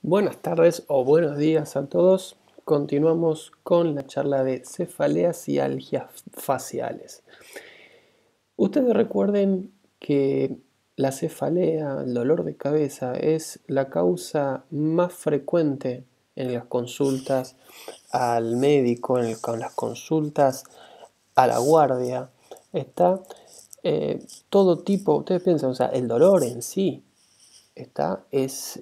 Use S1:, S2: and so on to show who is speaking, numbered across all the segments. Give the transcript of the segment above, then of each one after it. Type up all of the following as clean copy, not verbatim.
S1: Buenas tardes o buenos días a todos. Continuamos con la charla de cefaleas y algias faciales. Ustedes recuerden que la cefalea, el dolor de cabeza, es la causa más frecuente en las consultas al médico, con las consultas a la guardia. Está todo tipo, ustedes piensan, o sea, el dolor en sí. Esta es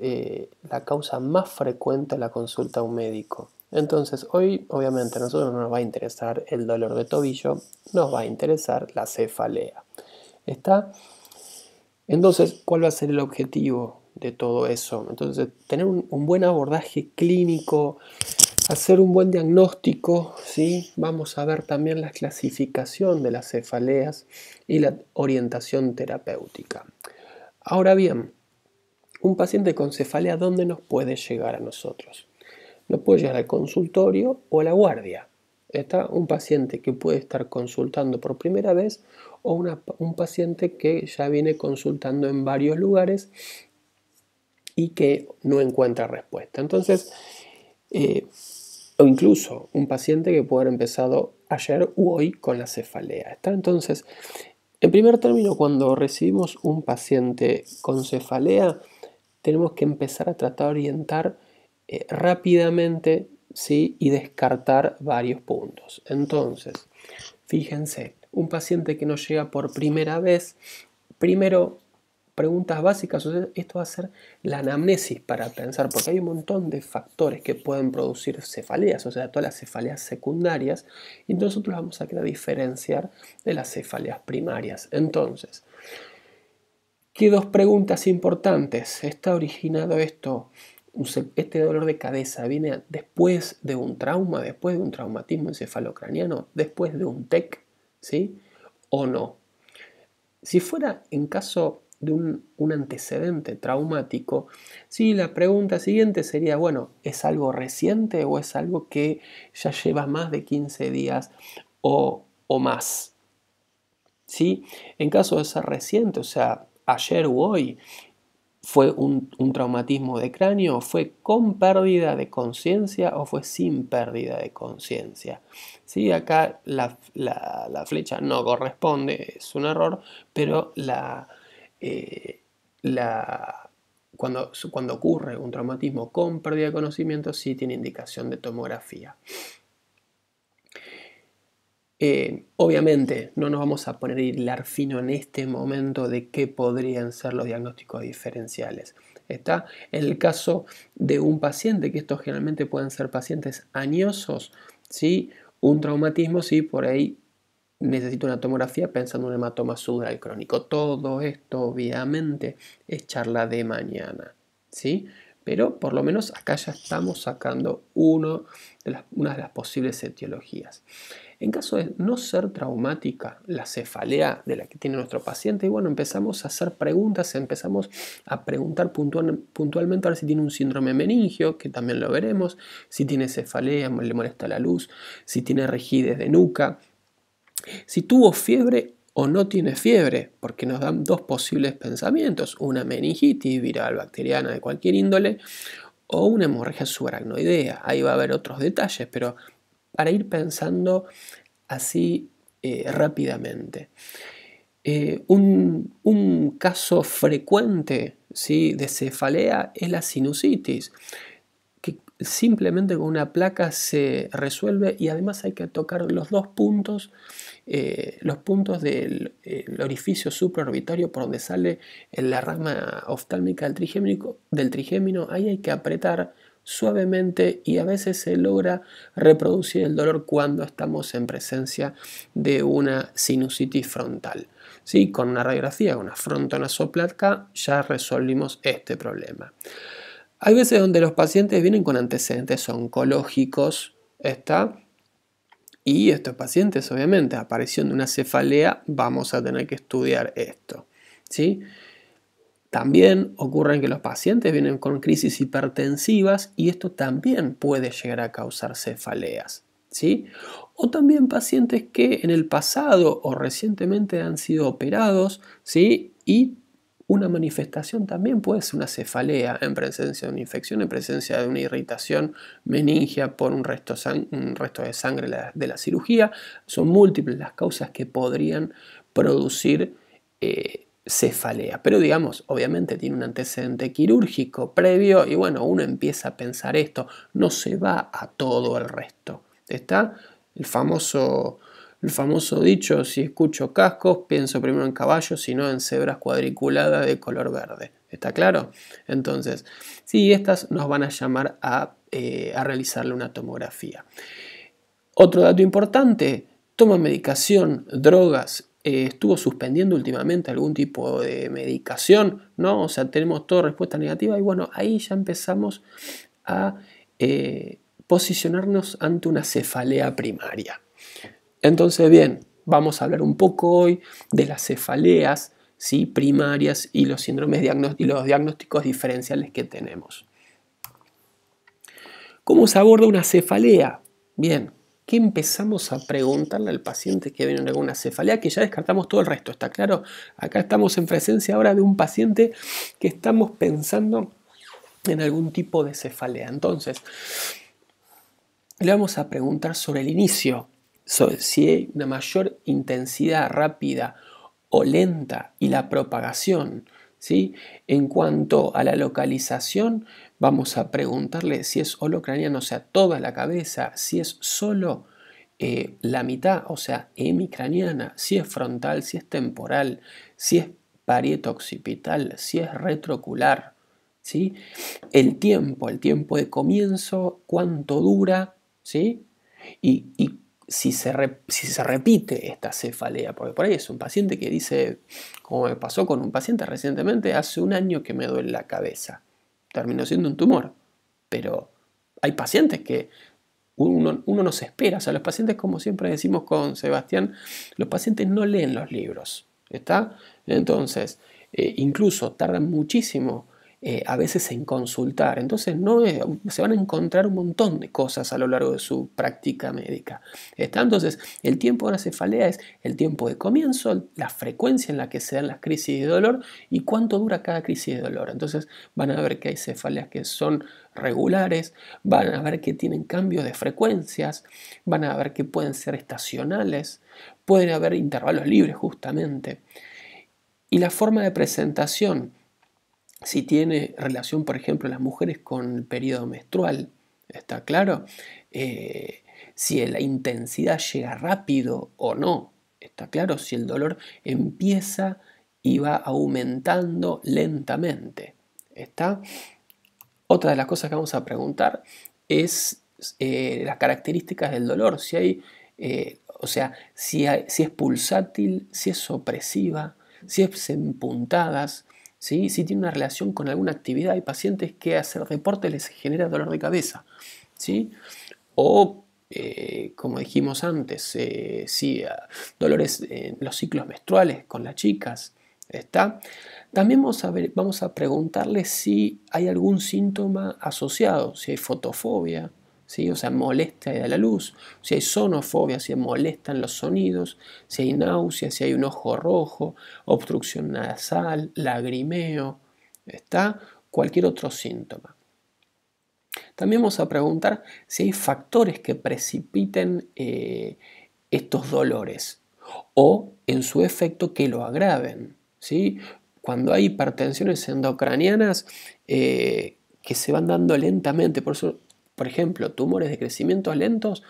S1: la causa más frecuente en la consulta a un médico. Entonces, hoy obviamente a nosotros no nos va a interesar el dolor de tobillo, nos va a interesar la cefalea. ¿Está? Entonces, ¿cuál va a ser el objetivo de todo eso? Entonces, tener un buen abordaje clínico, hacer un buen diagnóstico, ¿sí? Vamos a ver también la clasificación de las cefaleas y la orientación terapéutica. Ahora bien, un paciente con cefalea, ¿dónde nos puede llegar a nosotros? Nos puede llegar al consultorio o a la guardia. Está un paciente que puede estar consultando por primera vez o un paciente que ya viene consultando en varios lugares y que no encuentra respuesta. Entonces, o incluso un paciente que puede haber empezado ayer u hoy con la cefalea. ¿Está? Entonces, en primer término, cuando recibimos un paciente con cefalea, tenemos que empezar a tratar de orientar rápidamente, ¿sí? Y descartar varios puntos. Entonces, fíjense, un paciente que nos llega por primera vez, primero preguntas básicas, o sea, esto va a ser la anamnesis para pensar, porque hay un montón de factores que pueden producir cefaleas, o sea, todas las cefaleas secundarias, y nosotros vamos a querer diferenciar de las cefaleas primarias. Entonces, ¿qué dos preguntas importantes? ¿Está originado esto? ¿Este dolor de cabeza viene después de un trauma, después de un traumatismo encefalocraniano, después de un TEC, ¿sí? ¿O no? Si fuera en caso de un antecedente traumático, sí, la pregunta siguiente sería, bueno, ¿es algo reciente o es algo que ya lleva más de 15 días o más? ¿Sí? En caso de ser reciente, o sea, ayer u hoy, ¿fue un traumatismo de cráneo? ¿Fue con pérdida de conciencia o fue sin pérdida de conciencia? ¿Sí? Acá la flecha no corresponde, es un error, pero eh, cuando ocurre un traumatismo con pérdida de conocimiento sí tiene indicación de tomografía. Obviamente no nos vamos a poner a hilar fino en este momento de qué podrían ser los diagnósticos diferenciales. Está en el caso de un paciente, que estos generalmente pueden ser pacientes añosos, ¿sí? Un traumatismo, sí, por ahí necesito una tomografía pensando en un hematoma subdural crónico. Todo esto obviamente es charla de mañana, ¿sí? Pero por lo menos acá ya estamos sacando una de las posibles etiologías. En caso de no ser traumática la cefalea de la que tiene nuestro paciente, y bueno, empezamos a hacer preguntas, empezamos a preguntar puntualmente a ver si tiene un síndrome meningio, que también lo veremos, si tiene cefalea, le molesta la luz, si tiene rigidez de nuca, si tuvo fiebre o no tiene fiebre, porque nos dan dos posibles pensamientos, una meningitis viral bacteriana de cualquier índole o una hemorragia subaracnoidea. Ahí va a haber otros detalles, pero para ir pensando así rápidamente. Un caso frecuente, ¿sí?, de cefalea es la sinusitis, que simplemente con una placa se resuelve y además hay que tocar los puntos del orificio supraorbitario por donde sale la rama oftálmica del trigémino. Ahí hay que apretar suavemente y a veces se logra reproducir el dolor cuando estamos en presencia de una sinusitis frontal. ¿Sí? Con una radiografía, con una frontonasoplaca, ya resolvimos este problema. Hay veces donde los pacientes vienen con antecedentes oncológicos, ¿está? Y estos pacientes, obviamente, aparición de una cefalea, vamos a tener que estudiar esto, ¿sí? También ocurre que los pacientes vienen con crisis hipertensivas y esto también puede llegar a causar cefaleas, ¿sí? O también pacientes que en el pasado o recientemente han sido operados, ¿sí? Y una manifestación también puede ser una cefalea en presencia de una infección, en presencia de una irritación meningia por un resto de sangre de la cirugía. Son múltiples las causas que podrían producir cefalea. Pero digamos, obviamente tiene un antecedente quirúrgico previo y bueno, uno empieza a pensar esto, no se va a todo el resto. Está el famoso dicho, si escucho cascos, pienso primero en caballos, sino en cebras cuadriculadas de color verde. ¿Está claro? Entonces, sí, estas nos van a llamar a realizarle una tomografía. Otro dato importante, toma medicación, drogas, estuvo suspendiendo últimamente algún tipo de medicación, ¿no? O sea, tenemos toda respuesta negativa y bueno, ahí ya empezamos a posicionarnos ante una cefalea primaria. Entonces, bien, vamos a hablar un poco hoy de las cefaleas, ¿sí?, primarias y los síndromes y los diagnósticos diferenciales que tenemos. ¿Cómo se aborda una cefalea? Bien, ¿qué empezamos a preguntarle al paciente que viene con una cefalea? Que ya descartamos todo el resto, ¿está claro? Acá estamos en presencia ahora de un paciente que estamos pensando en algún tipo de cefalea. Entonces, le vamos a preguntar sobre el inicio, sobre si hay una mayor intensidad rápida o lenta y la propagación, ¿sí? En cuanto a la localización, vamos a preguntarle si es holocraniano, o sea, toda la cabeza, si es solo la mitad, o sea, hemicraniana, si es frontal, si es temporal, si es parieto-occipital, si es retroocular, ¿sí? El tiempo de comienzo, cuánto dura, ¿sí? Y si se repite esta cefalea, porque por ahí es un paciente que dice, como me pasó con un paciente recientemente, hace un año que me duele la cabeza, terminó siendo un tumor, pero hay pacientes que uno no se espera, o sea, los pacientes, como siempre decimos con Sebastián, los pacientes no leen los libros, ¿está? Entonces, incluso tardan muchísimo a veces en consultar. Entonces se van a encontrar un montón de cosas a lo largo de su práctica médica. ¿Está? Entonces, el tiempo de una cefalea es el tiempo de comienzo, la frecuencia en la que se dan las crisis de dolor y cuánto dura cada crisis de dolor. Entonces, van a ver que hay cefaleas que son regulares, van a ver que tienen cambios de frecuencias, van a ver que pueden ser estacionales, pueden haber intervalos libres justamente. Y la forma de presentación, si tiene relación, por ejemplo, las mujeres con el periodo menstrual, ¿está claro? Si la intensidad llega rápido o no, ¿está claro? Si el dolor empieza y va aumentando lentamente, ¿está? Otra de las cosas que vamos a preguntar es las características del dolor, si hay, o sea, si es pulsátil, si es opresiva, si es en puntadas, ¿sí? Si tiene una relación con alguna actividad. Hay pacientes que hacer deporte les genera dolor de cabeza, ¿sí? O, como dijimos antes, sí, dolores en los ciclos menstruales con las chicas, ¿está? También vamos a preguntarle si hay algún síntoma asociado, si hay fotofobia, ¿sí? O sea, molestia de la luz, si hay sonofobia, si molestan los sonidos, si hay náusea, si hay un ojo rojo, obstrucción nasal, lagrimeo, ¿está? Cualquier otro síntoma. También vamos a preguntar si hay factores que precipiten estos dolores o, en su efecto, que lo agraven, ¿sí? Cuando hay hipertensiones endocranianas que se van dando lentamente, por eso, por ejemplo, tumores de crecimiento lentos,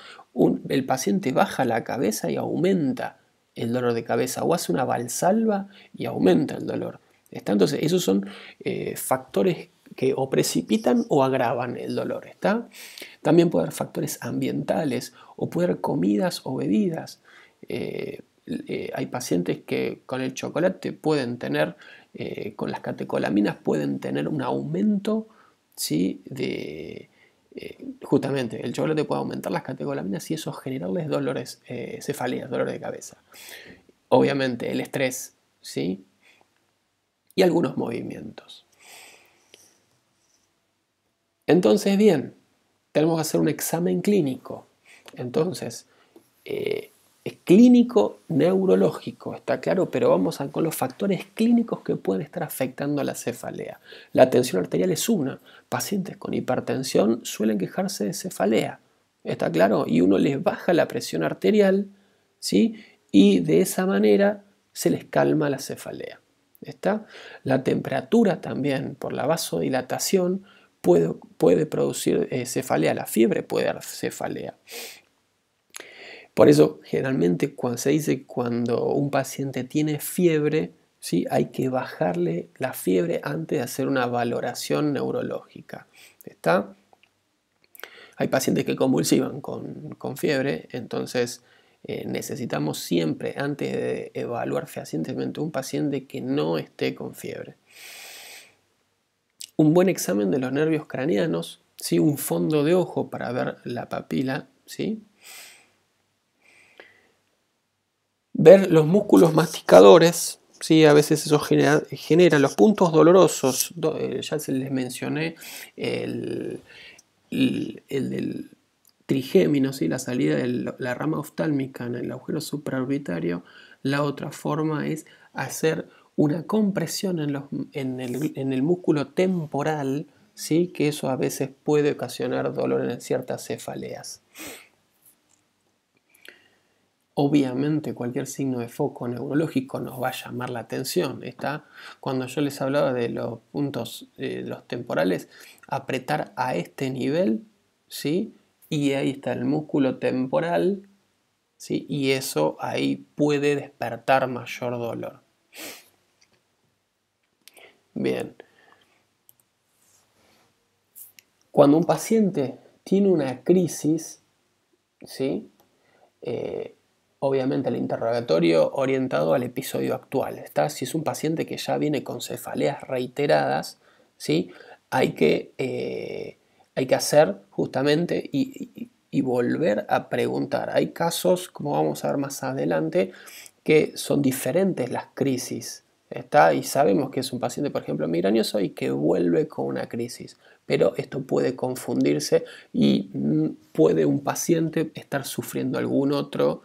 S1: el paciente baja la cabeza y aumenta el dolor de cabeza, o hace una valsalva y aumenta el dolor. ¿Está? Entonces, esos son factores que o precipitan o agravan el dolor. ¿Está? También puede haber factores ambientales o puede haber comidas o bebidas. Hay pacientes que con el chocolate pueden tener, con las catecolaminas pueden tener un aumento, ¿sí? Justamente el chocolate puede aumentar las catecolaminas y eso generarles dolores, cefaleas, dolores de cabeza. Obviamente el estrés, ¿sí? Y algunos movimientos. Entonces, bien, tenemos que hacer un examen clínico. Entonces, clínico neurológico, está claro, pero vamos con los factores clínicos que pueden estar afectando a la cefalea. La tensión arterial es una. Pacientes con hipertensión suelen quejarse de cefalea, está claro, y uno les baja la presión arterial, ¿sí? Y de esa manera se les calma la cefalea. ¿Está? La temperatura también, por la vasodilatación, puede producir cefalea, la fiebre puede dar cefalea. Por eso, generalmente, cuando se dice cuando un paciente tiene fiebre, ¿sí? Hay que bajarle la fiebre antes de hacer una valoración neurológica. ¿Está? Hay pacientes que convulsivan con fiebre, entonces necesitamos siempre, antes de evaluar fehacientemente un paciente, que no esté con fiebre. Un buen examen de los nervios craneanos, ¿sí? Un fondo de ojo para ver la papila, ¿sí? Ver los músculos masticadores, ¿sí? A veces eso genera los puntos dolorosos. Ya se les mencioné el del trigémino, ¿sí? La salida de la rama oftálmica en el agujero supraorbitario. La otra forma es hacer una compresión en el músculo temporal, ¿sí? Que eso a veces puede ocasionar dolor en ciertas cefaleas. Obviamente cualquier signo de foco neurológico nos va a llamar la atención. ¿Está? Cuando yo les hablaba de los puntos los temporales, apretar a este nivel, ¿sí? Y ahí está el músculo temporal, ¿sí? Y eso ahí puede despertar mayor dolor. Bien. Cuando un paciente tiene una crisis, ¿sí? Obviamente el interrogatorio orientado al episodio actual. ¿Está? Si es un paciente que ya viene con cefaleas reiteradas, ¿sí? Hay que hacer justamente y volver a preguntar. Hay casos, como vamos a ver más adelante, que son diferentes las crisis. ¿Está? Y sabemos que es un paciente, por ejemplo, migrañoso y que vuelve con una crisis. Pero esto puede confundirse y puede un paciente estar sufriendo algún otro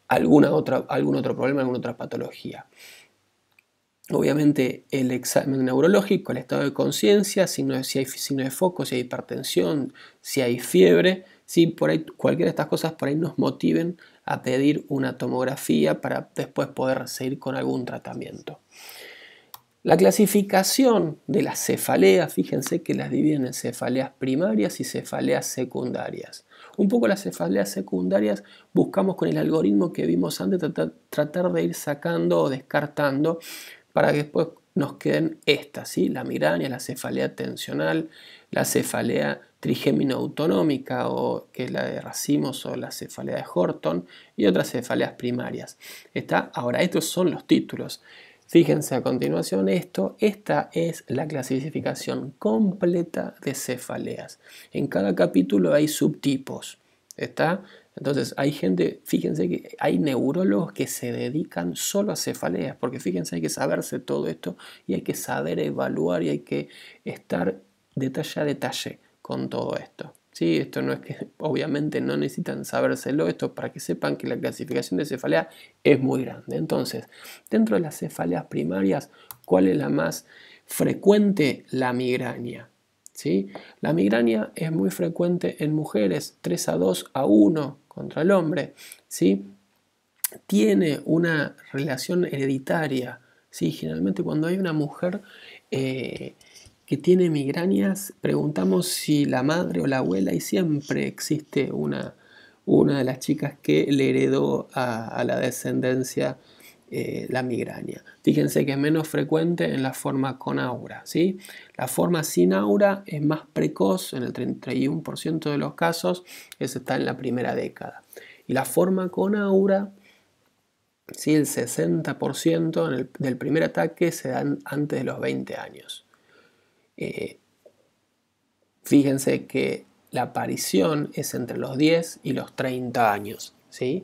S1: algún otro problema, alguna otra patología. Obviamente el examen neurológico, el estado de conciencia, si hay signo de foco, si hay hipertensión, si hay fiebre, si por ahí cualquiera de estas cosas por ahí nos motiven a pedir una tomografía para después poder seguir con algún tratamiento. La clasificación de las cefaleas, fíjense que las dividen en cefaleas primarias y cefaleas secundarias. Un poco las cefaleas secundarias buscamos con el algoritmo que vimos antes tratar de ir sacando o descartando para que después nos queden estas, ¿sí? La migraña, la cefalea tensional, la cefalea trigémino autonómica, o que es la de racimos, o la cefalea de Horton, y otras cefaleas primarias. Ahora, estos son los títulos. Fíjense a continuación esta es la clasificación completa de cefaleas. En cada capítulo hay subtipos, ¿está? Entonces hay gente, fíjense que hay neurólogos que se dedican solo a cefaleas, porque fíjense hay que saberse todo esto y hay que saber evaluar y hay que estar detalle a detalle con todo esto. ¿Sí? Esto no es que obviamente no necesitan sabérselo, esto para que sepan que la clasificación de cefalea es muy grande. Entonces, dentro de las cefaleas primarias, ¿cuál es la más frecuente? La migraña. ¿Sí? La migraña es muy frecuente en mujeres, 3-2-1 contra el hombre. ¿Sí? Tiene una relación hereditaria. ¿Sí? Generalmente cuando hay una mujer que tiene migrañas, preguntamos si la madre o la abuela, y siempre existe una de las chicas que le heredó a la descendencia la migraña. Fíjense que es menos frecuente en la forma con aura, ¿sí? La forma sin aura es más precoz, en el 31% de los casos, eso está en la primera década. Y la forma con aura, ¿sí? El 60% del primer ataque se dan antes de los 20 años. Fíjense que la aparición es entre los 10 y los 30 años, ¿sí?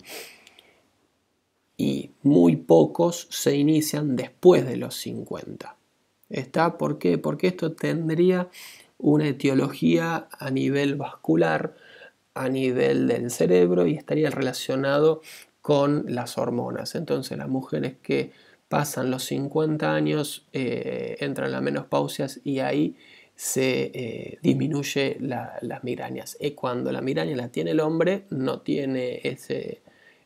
S1: Y muy pocos se inician después de los 50. ¿Por qué? Porque esto tendría una etiología a nivel vascular a nivel del cerebro y estaría relacionado con las hormonas. Entonces las mujeres que pasan los 50 años entran en la menopausia y ahí se disminuye las migrañas. Y cuando la migraña la tiene el hombre, no tiene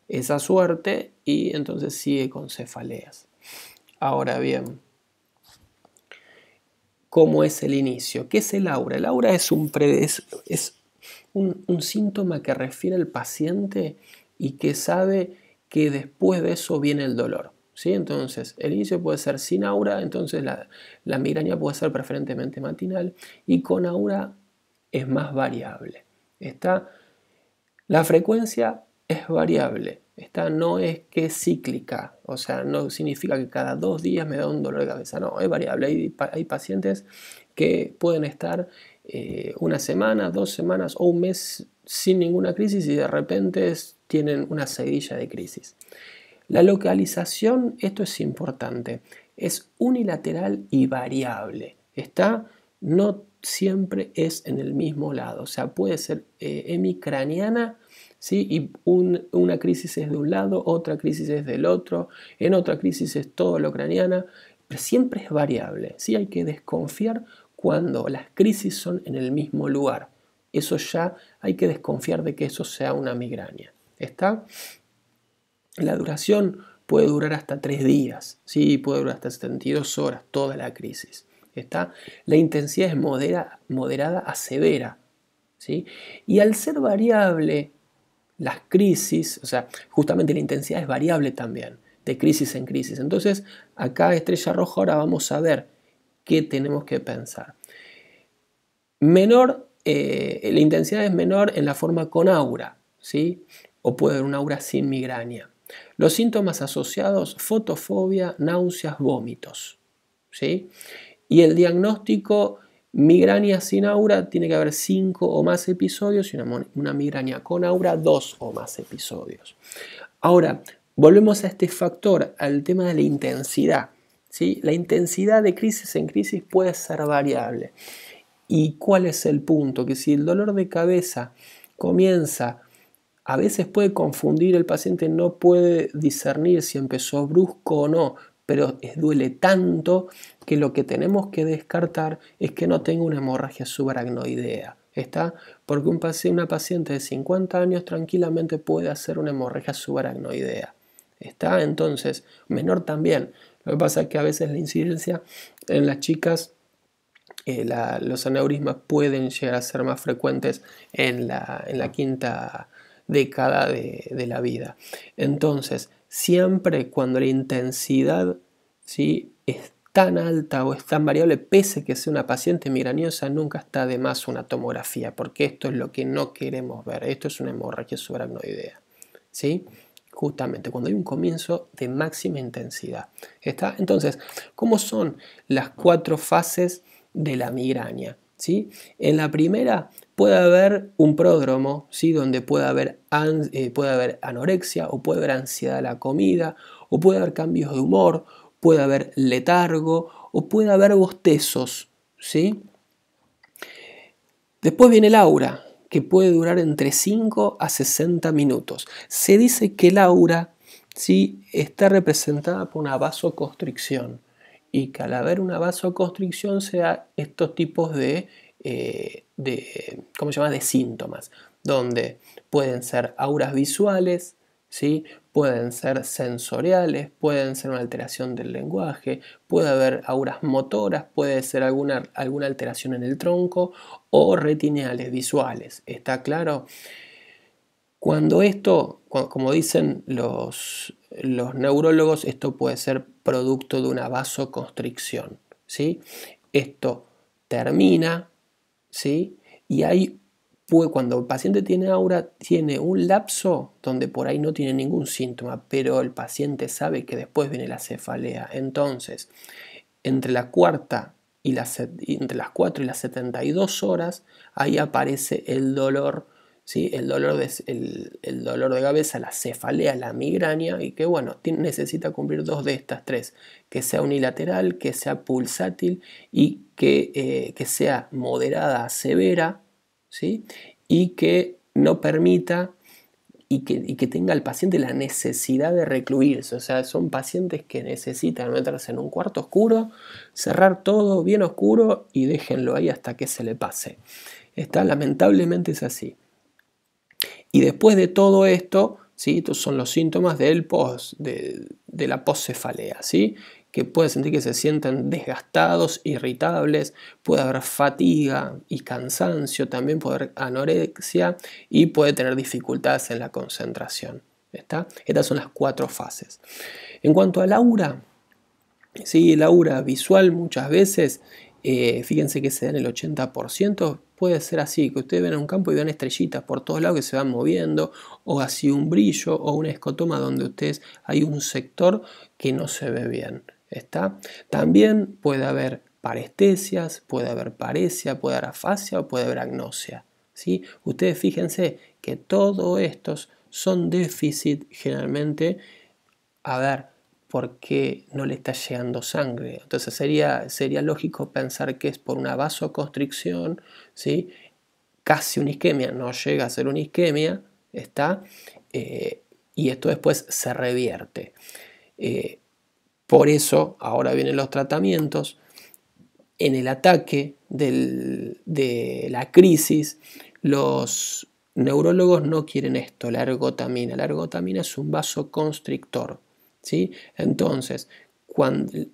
S1: esa suerte y entonces sigue con cefaleas. Ahora bien, ¿cómo es el inicio? ¿Qué es el aura? El aura es un síntoma que refiere al paciente y que sabe que después de eso viene el dolor. ¿Sí? Entonces, el inicio puede ser sin aura, entonces la migraña puede ser preferentemente matinal y con aura es más variable. La frecuencia es variable, no es que es cíclica, o sea, no significa que cada 2 días me da un dolor de cabeza, no, es variable. Hay pacientes que pueden estar una semana, 2 semanas o un mes sin ninguna crisis y de repente tienen una seguidilla de crisis. La localización, esto es importante, es unilateral y variable. No siempre es en el mismo lado, o sea, puede ser hemicraniana, ¿sí? Y una crisis es de un lado, otra crisis es del otro, en otra crisis es todo lo craniana, pero siempre es variable, ¿sí? Hay que desconfiar cuando las crisis son en el mismo lugar. Eso ya hay que desconfiar de que eso sea una migraña. ¿Está? La duración puede durar hasta 3 días, ¿sí? Puede durar hasta 72 horas, toda la crisis. ¿Está? La intensidad es moderada a severa, ¿sí? Y al ser variable las crisis, o sea, justamente la intensidad es variable también, de crisis en crisis. Entonces, acá Estrella Roja ahora vamos a ver qué tenemos que pensar. La intensidad es menor en la forma con aura, ¿sí? O puede haber un aura sin migraña. Los síntomas asociados, fotofobia, náuseas, vómitos, ¿sí? Y el diagnóstico, migraña sin aura, tiene que haber 5 o más episodios y una migraña con aura, 2 o más episodios. Ahora, volvemos a este factor, al tema de la intensidad, ¿sí? La intensidad de crisis en crisis puede ser variable. ¿Y cuál es el punto? Que si el dolor de cabeza comienza, a veces puede confundir, el paciente no puede discernir si empezó brusco o no, pero duele tanto que lo que tenemos que descartar es que no tenga una hemorragia subaracnoidea. ¿Está? Porque una paciente de 50 años tranquilamente puede hacer una hemorragia subaracnoidea. ¿Está? Entonces, menor también. Lo que pasa es que a veces la incidencia en las chicas los aneurismas pueden llegar a ser más frecuentes en la quinta década de la vida. Entonces, siempre cuando la intensidad, ¿sí?, es tan alta o es tan variable, pese que sea una paciente migrañosa, nunca está de más una tomografía, porque esto es lo que no queremos ver. Esto es una hemorragia subaracnoidea, ¿sí? Justamente cuando hay un comienzo de máxima intensidad. ¿Está? Entonces, ¿cómo son las 4 fases de la migraña? ¿Sí? En la primera puede haber un pródromo, ¿sí?, donde puede haber anorexia o puede haber ansiedad a la comida o puede haber cambios de humor, puede haber letargo o puede haber bostezos, ¿sí? Después viene el aura, que puede durar entre 5 a 60 minutos. Se dice que el aura, ¿sí?, está representada por una vasoconstricción y que al haber una vasoconstricción se da estos tipos ¿cómo se llama?, de síntomas, donde pueden ser auras visuales, ¿sí?, pueden ser sensoriales, pueden ser una alteración del lenguaje, puede haber auras motoras, puede ser alguna alteración en el tronco o retineales visuales. ¿Está claro? Como dicen los neurólogos, esto puede ser producto de una vasoconstricción, ¿sí? Esto termina, ¿sí? Y cuando el paciente tiene aura, tiene un lapso donde por ahí no tiene ningún síntoma, pero el paciente sabe que después viene la cefalea. Entonces, entre las 4 y las 72 horas, ahí aparece el dolor, ¿sí? El dolor de cabeza, la cefalea, la migraña, y que bueno, necesita cumplir 2 de estas 3, que sea unilateral, que sea pulsátil y que sea moderada a severa, ¿sí?, y que no permita y que tenga el paciente la necesidad de recluirse. O sea, son pacientes que necesitan meterse en un cuarto oscuro, cerrar todo bien oscuro y déjenlo ahí hasta que se le pase. Lamentablemente es así. Y después de todo esto, ¿sí? Estos son los síntomas de la poscefalea, ¿sí? Que puede sentir que se sienten desgastados, irritables, puede haber fatiga y cansancio, también puede haber anorexia y puede tener dificultades en la concentración. Estas son las 4 fases. En cuanto al aura, ¿sí? El aura visual muchas veces, fíjense que se da en el 80%, puede ser así, que ustedes ven un campo y ven estrellitas por todos lados que se van moviendo, o así un brillo o un escotoma donde hay un sector que no se ve bien. También puede haber parestesias, puede haber paresia, puede haber afasia o puede haber agnosia, ¿sí? Ustedes fíjense que todos estos son déficit generalmente, a ver, porque no le está llegando sangre. Entonces sería lógico pensar que es por una vasoconstricción, ¿sí? Casi una isquemia, no llega a ser una isquemia, y esto después se revierte. Por eso, ahora vienen los tratamientos. En el ataque de la crisis, los neurólogos no quieren esto, la ergotamina. La ergotamina es un vasoconstrictor, ¿sí? Entonces,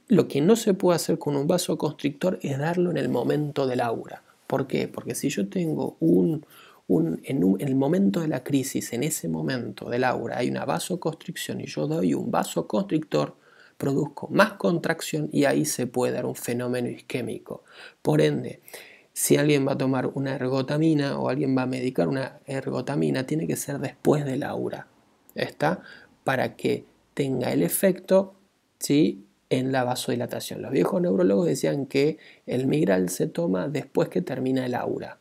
S1: lo que no se puede hacer con un vasoconstrictor es darlo en el momento del aura. ¿Por qué? Porque si yo tengo en el momento de la crisis, en ese momento del aura, hay una vasoconstricción y yo doy un vasoconstrictor, produzco más contracción y ahí se puede dar un fenómeno isquémico. Por ende, si alguien va a tomar una ergotamina o alguien va a medicar una ergotamina, tiene que ser después del aura, para que tenga el efecto, ¿sí?, en la vasodilatación. Los viejos neurólogos decían que el Migral se toma después que termina el aura.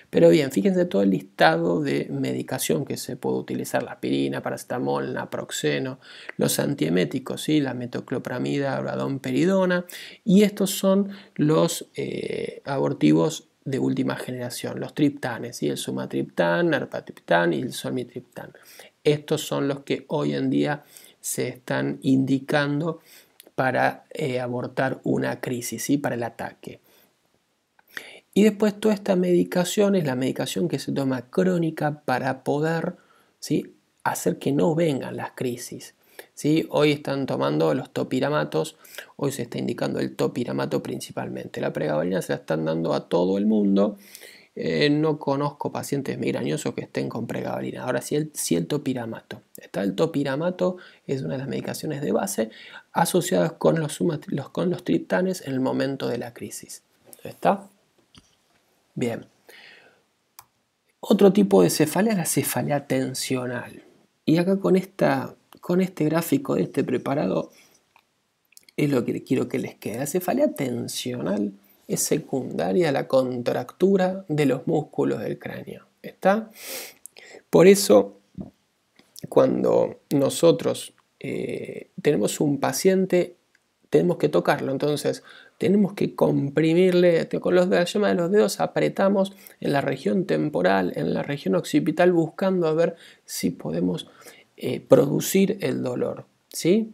S1: Pero bien, fíjense todo el listado de medicación que se puede utilizar: la aspirina, paracetamol, naproxeno, los antieméticos, ¿sí? La metoclopramida, domperidona, y estos son los abortivos de última generación, los triptanes, ¿sí? El sumatriptán, narpatriptán y el solmitriptán. Estos son los que hoy en día se están indicando para abortar una crisis, ¿sí?, para el ataque. Y después toda esta medicación es la medicación que se toma crónica para poder, ¿sí?, hacer que no vengan las crisis, ¿sí? Hoy están tomando los topiramatos, hoy se está indicando el topiramato principalmente. La pregabalina se la están dando a todo el mundo. No conozco pacientes migrañosos que estén con pregabalina. Ahora sí el topiramato. El topiramato es una de las medicaciones de base asociadas con los triptanes en el momento de la crisis. ¿Está? Bien. Otro tipo de cefalea es la cefalea tensional. Y acá con este gráfico de este preparado es lo que quiero que les quede. La cefalea tensional es secundaria a la contractura de los músculos del cráneo. Por eso, cuando nosotros tenemos un paciente, tenemos que tocarlo. Entonces, tenemos que comprimirle con la yema de los dedos, apretamos en la región temporal, en la región occipital, buscando a ver si podemos producir el dolor, ¿sí?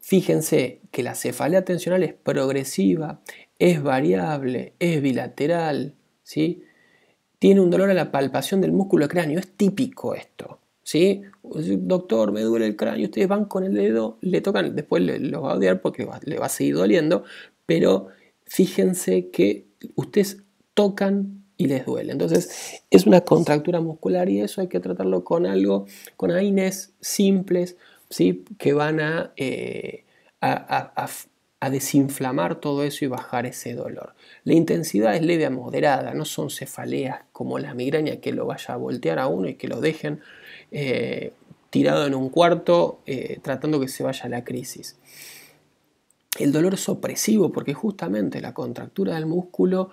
S1: Fíjense que la cefalea tensional es progresiva, es variable, es bilateral, ¿sí? Tiene un dolor a la palpación del músculo cráneo, es típico esto, ¿sí? Doctor, me duele el cráneo, ustedes van con el dedo, le tocan, después lo va a odiar porque le va a seguir doliendo, pero fíjense que ustedes tocan y les duele. Entonces es una contractura muscular y eso hay que tratarlo con AINES simples, ¿sí?, que van a desinflamar todo eso y bajar ese dolor. La intensidad es leve a moderada, no son cefaleas como la migraña que lo vaya a voltear a uno y que lo dejen tirado en un cuarto tratando que se vaya la crisis. El dolor es opresivo porque justamente la contractura del músculo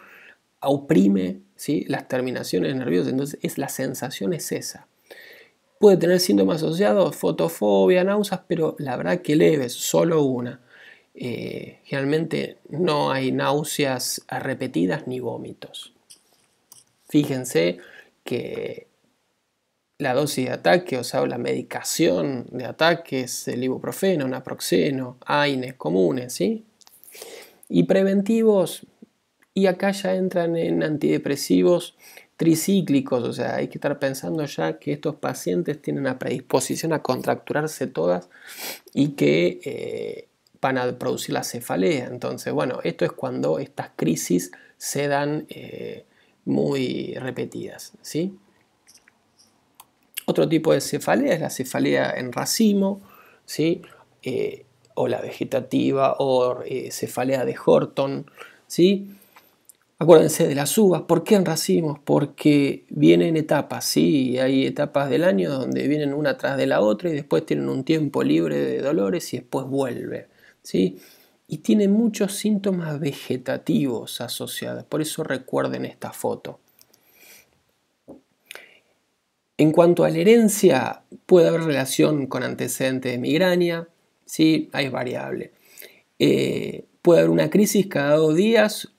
S1: oprime, ¿sí?, las terminaciones nerviosas, entonces la sensación es esa. Puede tener síntomas asociados, fotofobia, náuseas, pero la verdad que leves, solo una. Generalmente no hay náuseas repetidas ni vómitos. Fíjense que la dosis de ataque, o sea, la medicación de ataque es el ibuprofeno, naproxeno, AINES comunes, ¿sí? Y preventivos, y acá ya entran en antidepresivos tricíclicos, o sea, hay que estar pensando ya que estos pacientes tienen una predisposición a contracturarse todas y que van a producir la cefalea. Entonces, bueno, esto es cuando estas crisis se dan muy repetidas, ¿sí? Otro tipo de cefalea es la cefalea en racimo, ¿sí? O la vegetativa o cefalea de Horton, ¿sí? Acuérdense de las uvas. ¿Por qué en racimos? Porque vienen etapas, ¿sí? Hay etapas del año donde vienen una tras de la otra y después tienen un tiempo libre de dolores y después vuelve, ¿sí? Y tiene muchos síntomas vegetativos asociados. Por eso recuerden esta foto. En cuanto a la herencia, puede haber relación con antecedentes de migraña, ¿sí? Hay variable. Puede haber una crisis cada 2 días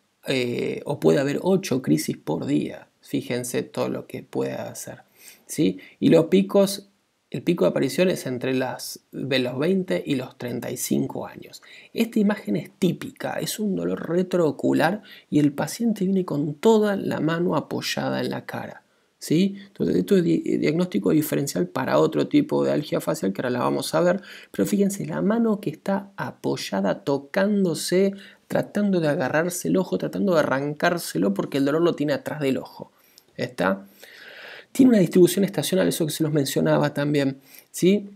S1: o puede haber 8 crisis por día. Fíjense todo lo que puede hacer, ¿sí? Y los picos, el pico de aparición es entre los 20 y los 35 años. Esta imagen es típica, es un dolor retroocular y el paciente viene con toda la mano apoyada en la cara. ¿Sí? Entonces esto es diagnóstico diferencial para otro tipo de algia facial que ahora la vamos a ver, pero fíjense, la mano que está apoyada, tocándose, tratando de agarrarse el ojo, tratando de arrancárselo porque el dolor lo tiene atrás del ojo. ¿Está? Tiene una distribución estacional, eso que se los mencionaba también, ¿sí?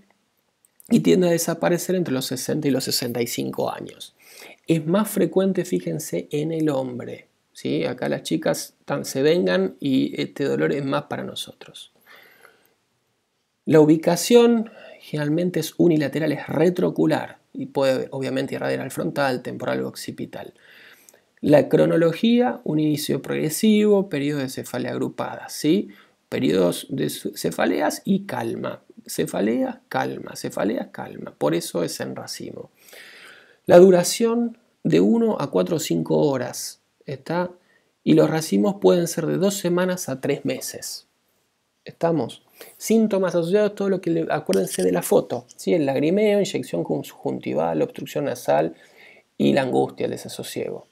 S1: Y tiende a desaparecer entre los 60 y los 65 años. Es más frecuente, fíjense, en el hombre. ¿Sí? Acá las chicas se vengan y este dolor es más para nosotros. La ubicación generalmente es unilateral, es retroocular y puede obviamente irradiar al frontal, temporal o occipital. La cronología, un inicio progresivo, periodo de cefalea agrupada, ¿sí? Periodos de cefaleas y calma. Cefalea, calma, cefalea, calma. Por eso es en racimo. La duración de 1 a 4 o 5 horas. ¿Está? Y los racimos pueden ser de 2 semanas a 3 meses. ¿Estamos? Síntomas asociados, todo lo que acuérdense de la foto, ¿sí? El lagrimeo, inyección conjuntival, obstrucción nasal y la angustia, el desasosiego.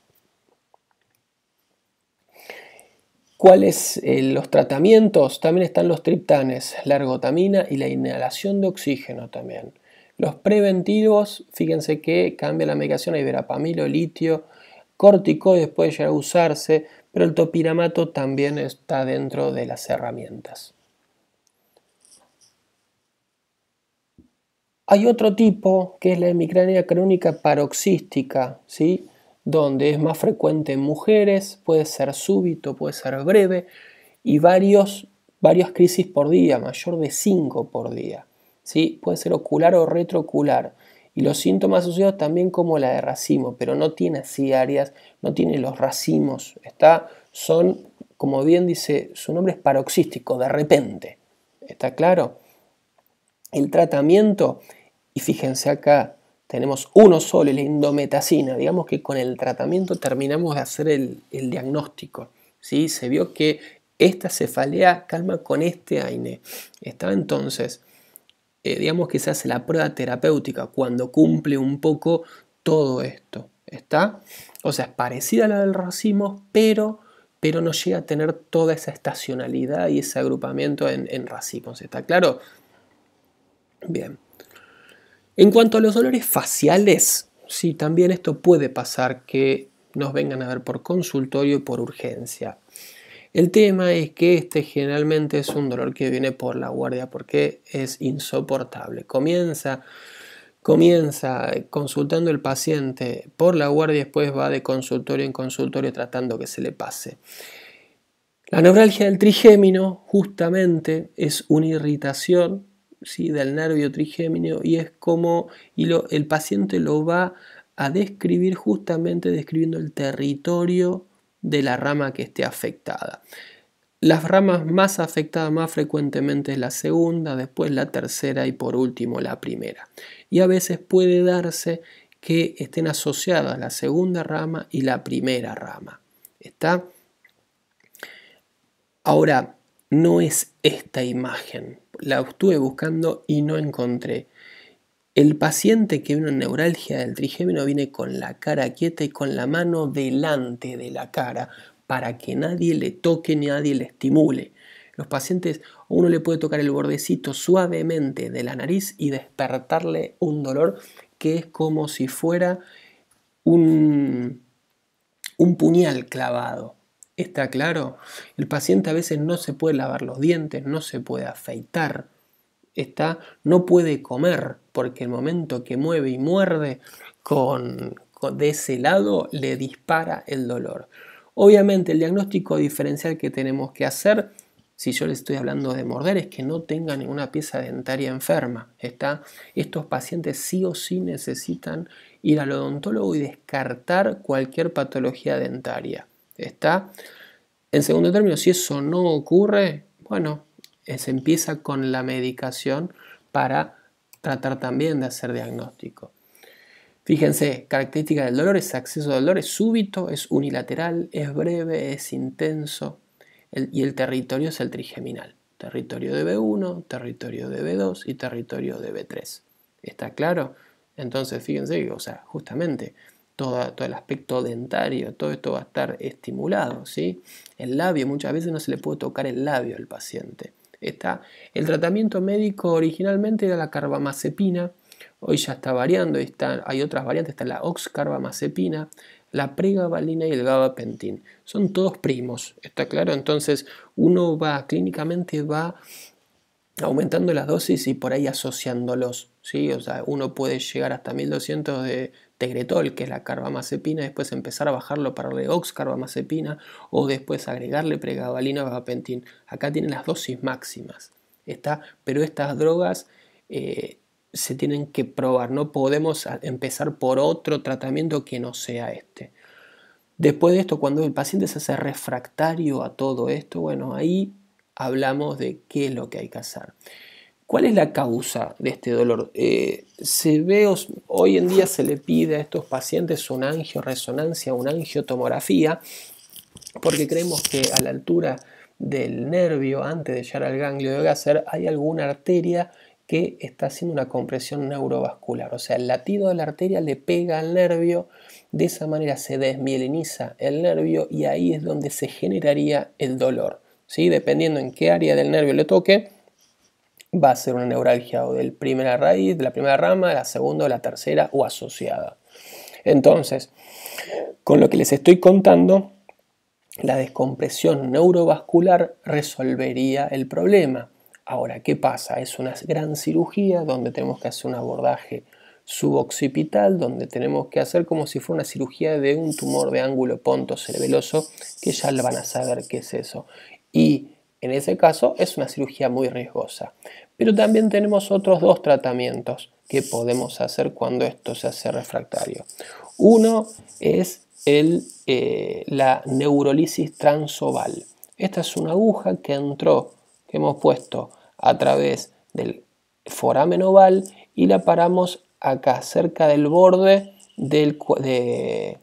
S1: ¿Cuáles los tratamientos? También están los triptanes, la ergotamina y la inhalación de oxígeno también. Los preventivos, fíjense que cambia la medicación, hay verapamilo, litio, corticoides puede llegar a usarse, pero el topiramato también está dentro de las herramientas. Hay otro tipo que es la hemicrania crónica paroxística, ¿sí? Donde es más frecuente en mujeres, puede ser súbito, puede ser breve y varias crisis por día, mayor de 5 por día. ¿Sí? Puede ser ocular o retroocular. Y los síntomas asociados también como la de racimo, pero no tiene así áreas, no tiene los racimos. Son, como bien dice, su nombre es paroxístico, de repente. ¿Está claro? El tratamiento, y fíjense acá, tenemos uno solo, la indometacina. Digamos que con el tratamiento terminamos de hacer el diagnóstico. ¿Sí? Se vio que esta cefalea calma con este AINE. ¿Está? Entonces, digamos que se hace la prueba terapéutica cuando cumple un poco todo esto. ¿Está? O sea, es parecida a la del racimo, pero no llega a tener toda esa estacionalidad y ese agrupamiento en racimos. ¿Está claro? Bien. En cuanto a los dolores faciales, sí, también esto puede pasar que nos vengan a ver por consultorio y por urgencia. El tema es que este generalmente es un dolor que viene por la guardia porque es insoportable. Comienza consultando el paciente por la guardia y después va de consultorio en consultorio tratando que se le pase. La neuralgia del trigémino justamente es una irritación, ¿sí?, del nervio trigémino y es como el paciente lo va a describir justamente describiendo el territorio de la rama que esté afectada. Las ramas más afectadas más frecuentemente es la segunda, después la tercera y por último la primera. Y a veces puede darse que estén asociadas la segunda rama y la primera rama. ¿Está? Ahora, no es esta imagen. La estuve buscando y no encontré. El paciente que viene en neuralgia del trigémino viene con la cara quieta y con la mano delante de la cara para que nadie le toque ni nadie le estimule. Los pacientes, uno le puede tocar el bordecito suavemente de la nariz y despertarle un dolor que es como si fuera un puñal clavado. ¿Está claro? El paciente a veces no se puede lavar los dientes, no se puede afeitar, no puede comer porque el momento que mueve y muerde de ese lado le dispara el dolor. Obviamente el diagnóstico diferencial que tenemos que hacer, si yo les estoy hablando de morder, es que no tenga ninguna pieza dentaria enferma. Estos pacientes sí o sí necesitan ir al odontólogo y descartar cualquier patología dentaria. En segundo término, si eso no ocurre, bueno, se empieza con la medicación para tratar también de hacer diagnóstico. Fíjense, característica del dolor, ese acceso al dolor es súbito, es unilateral, es breve, es intenso y el territorio es el trigeminal. Territorio de B1, territorio de B2 y territorio de B3. ¿Está claro? Entonces, fíjense que, justamente todo el aspecto dentario, todo esto va a estar estimulado, ¿sí? El labio, muchas veces no se le puede tocar el labio al paciente. El tratamiento médico originalmente era la carbamazepina, hoy ya está variando, hay otras variantes, está la oxcarbamazepina, la pregabalina y el gabapentin. Son todos primos, ¿está claro? Entonces uno clínicamente va aumentando las dosis y por ahí asociándolos, ¿sí? Uno puede llegar hasta 1200 de Tegretol, que es la carbamazepina, después empezar a bajarlo para darle oxcarbamazepina o después agregarle pregabalina o gabapentin. Acá tienen las dosis máximas, pero estas drogas se tienen que probar, no podemos empezar por otro tratamiento que no sea este. Después de esto, cuando el paciente se hace refractario a todo esto, bueno, ahí hablamos de qué es lo que hay que hacer. ¿Cuál es la causa de este dolor? Hoy en día se le pide a estos pacientes una angioresonancia, una angiotomografía, porque creemos que a la altura del nervio, antes de llegar al ganglio de Gasser, hay alguna arteria que está haciendo una compresión neurovascular. O sea, el latido de la arteria le pega al nervio, de esa manera se desmieliniza el nervio y ahí es donde se generaría el dolor. ¿Sí? Dependiendo en qué área del nervio le toque, va a ser una neuralgia o de la primera raíz, de la primera rama, de la segunda o la tercera o asociada. Entonces, con lo que les estoy contando, la descompresión neurovascular resolvería el problema. Ahora, ¿qué pasa? Es una gran cirugía donde tenemos que hacer un abordaje suboccipital, donde tenemos que hacer como si fuera una cirugía de un tumor de ángulo pontocerebeloso, que ya van a saber qué es eso. Y en ese caso es una cirugía muy riesgosa. Pero también tenemos otros dos tratamientos que podemos hacer cuando esto se hace refractario. Uno es la neurolisis transoval. Esta es una aguja que hemos puesto a través del foramen oval y la paramos acá, cerca del borde de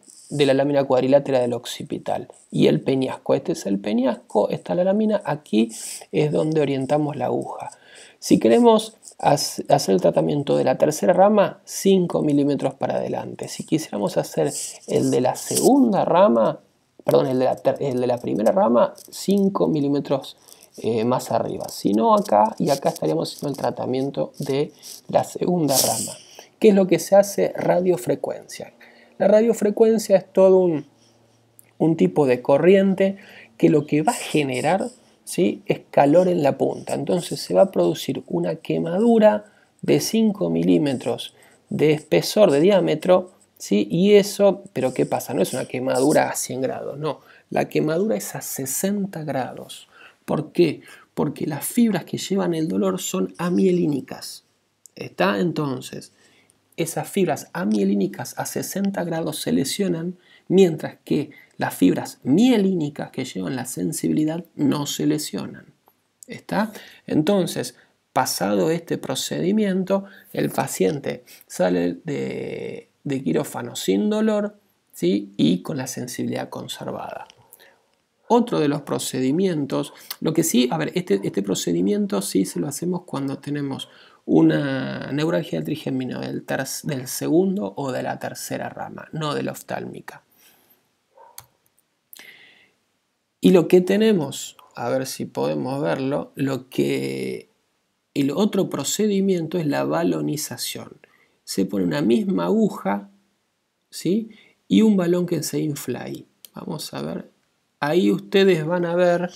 S1: la lámina cuadrilátera del occipital. Y el peñasco, este es el peñasco, está la lámina, aquí es donde orientamos la aguja. Si queremos hacer el tratamiento de la tercera rama, 5 milímetros para adelante. Si quisiéramos hacer el de la segunda rama, perdón, el de la primera rama, 5 milímetros más arriba. Si no, acá y acá estaríamos haciendo el tratamiento de la segunda rama. ¿Qué es lo que se hace? Radiofrecuencia. La radiofrecuencia es todo un tipo de corriente que lo que va a generar, ¿sí?, es calor en la punta. Entonces se va a producir una quemadura de 5 milímetros de espesor, de diámetro, ¿sí? Y eso, pero ¿qué pasa? No es una quemadura a 100 grados, no. La quemadura es a 60 grados. ¿Por qué? Porque las fibras que llevan el dolor son amielínicas. Entonces, esas fibras amielínicas a 60 grados se lesionan, mientras que las fibras mielínicas que llevan la sensibilidad no se lesionan. Entonces, pasado este procedimiento, el paciente sale de quirófano sin dolor, ¿sí?, y con la sensibilidad conservada. otro de los procedimientos. Lo que sí, a ver, este procedimiento sí se lo hacemos cuando tenemos una neuralgia del trigémino del segundo o de la tercera rama, no de la oftálmica. Y lo que tenemos, a ver si podemos verlo, el otro procedimiento es la balonización. Se pone una misma aguja, ¿sí? Y un balón que se infla ahí. Vamos a ver. Ahí ustedes van a ver,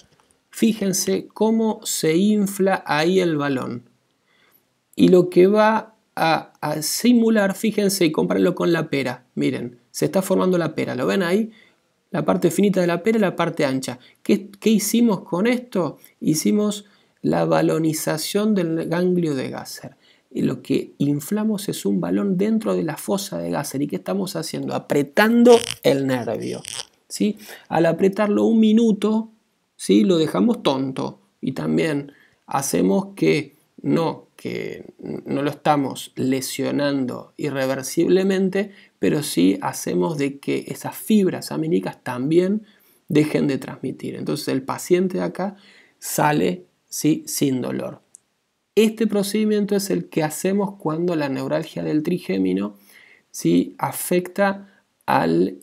S1: fíjense cómo se infla ahí el balón. Y lo que va a simular, fíjense y compárenlo con la pera. Miren, se está formando la pera. ¿Lo ven ahí? La parte finita de la pera y la parte ancha. ¿Qué hicimos con esto? Hicimos la balonización del ganglio de Gasser. Y lo que inflamos es un balón dentro de la fosa de Gasser. ¿Y qué estamos haciendo? Apretando el nervio, ¿sí? Al apretarlo un minuto, ¿sí? Lo dejamos tonto. Y también hacemos que no lo estamos lesionando irreversiblemente, pero sí hacemos de que esas fibras amínicas también dejen de transmitir. Entonces el paciente de acá sale, ¿sí?, sin dolor. Este procedimiento es el que hacemos cuando la neuralgia del trigémino, ¿sí?, afecta al,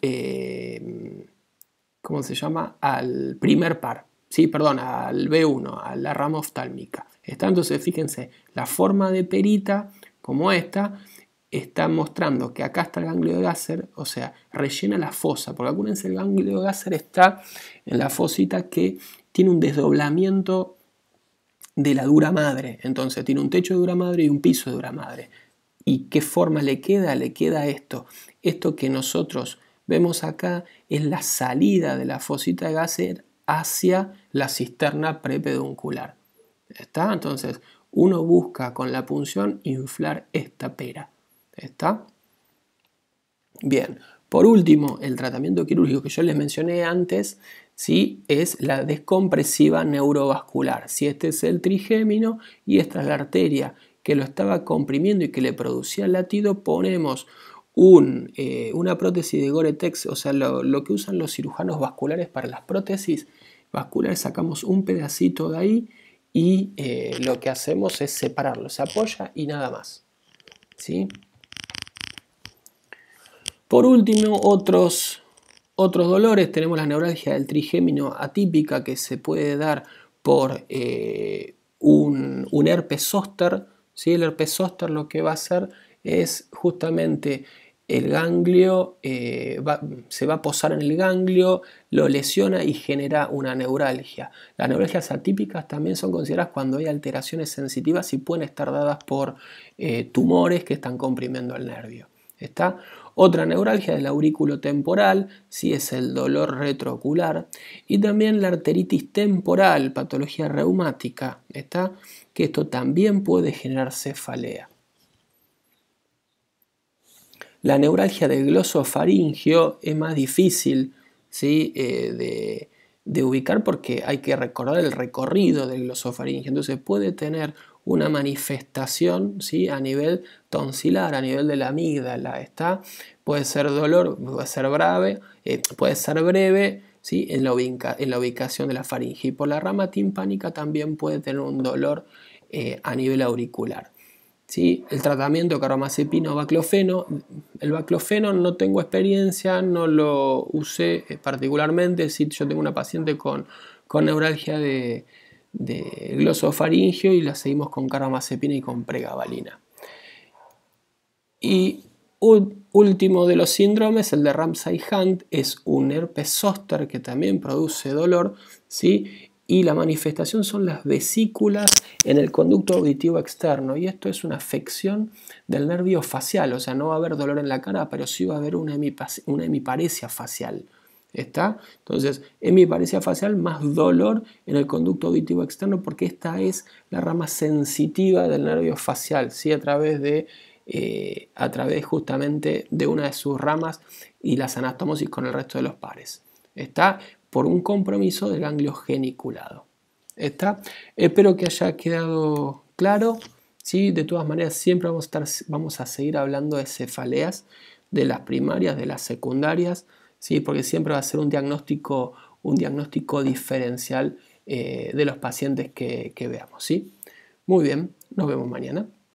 S1: ¿cómo se llama?, al primer par. Sí, perdón, al B1, a la rama oftálmica. Entonces, fíjense, la forma de perita, como esta, está mostrando que acá está el ganglio de Gasser, o sea, rellena la fosa, porque acuérdense, el ganglio de Gasser está en la fosita que tiene un desdoblamiento de la dura madre. Entonces, tiene un techo de dura madre y un piso de dura madre. ¿Y qué forma le queda? Le queda esto. Esto que nosotros vemos acá es la salida de la fosita de Gasser hacia la cisterna prepeduncular. ¿Está? Entonces, uno busca con la punción inflar esta pera. ¿Está? Bien. Por último, el tratamiento quirúrgico que yo les mencioné antes, ¿sí?, es la descompresiva neurovascular. Si este es el trigémino y esta es la arteria que lo estaba comprimiendo y que le producía el latido, ponemos una prótesis de Gore-Tex, o sea, lo que usan los cirujanos vasculares para las prótesis vasculares, sacamos un pedacito de ahí y lo que hacemos es separarlo, se apoya y nada más, ¿sí? Por último, otros dolores, tenemos la neuralgia del trigémino atípica que se puede dar por un herpes zóster, ¿sí? El herpes zóster lo que va a hacer es justamente el ganglio, se va a posar en el ganglio, lo lesiona y genera una neuralgia. Las neuralgias atípicas también son consideradas cuando hay alteraciones sensitivas y pueden estar dadas por tumores que están comprimiendo el nervio. ¿Está? Otra neuralgia es la auriculotemporal, si es el dolor retroocular, y también la arteritis temporal, patología reumática, ¿está?, que esto también puede generar cefalea. La neuralgia del glosofaringio es más difícil, ¿sí?, de ubicar porque hay que recordar el recorrido del glosofaringio. Entonces puede tener una manifestación, ¿sí?, a nivel tonsilar, a nivel de la amígdala. Puede ser dolor, puede ser breve, ¿sí?, en la ubicación de la faringe. Y por la rama timpánica también puede tener un dolor a nivel auricular. ¿Sí? El tratamiento carbamazepina o baclofeno. El baclofeno no tengo experiencia, no lo usé particularmente. Sí, yo tengo una paciente con neuralgia de glosofaringio y la seguimos con carbamazepina y con pregabalina. Y último de los síndromes, el de Ramsay-Hunt, es un herpes zóster que también produce dolor, ¿sí?, y la manifestación son las vesículas en el conducto auditivo externo, y esto es una afección del nervio facial, o sea, no va a haber dolor en la cara, pero sí va a haber una hemiparesia facial. ¿Está? Entonces, hemiparesia facial más dolor en el conducto auditivo externo, porque esta es la rama sensitiva del nervio facial, ¿sí?, a través justamente de una de sus ramas y las anastomosis con el resto de los pares. ¿Está? Por un compromiso del ganglio geniculado. ¿Está? Espero que haya quedado claro, ¿sí? De todas maneras, siempre vamos a seguir hablando de cefaleas, de las primarias, de las secundarias, ¿sí?, porque siempre va a ser un diagnóstico un diagnóstico diferencial de los pacientes que veamos, ¿sí? Muy bien, nos vemos mañana.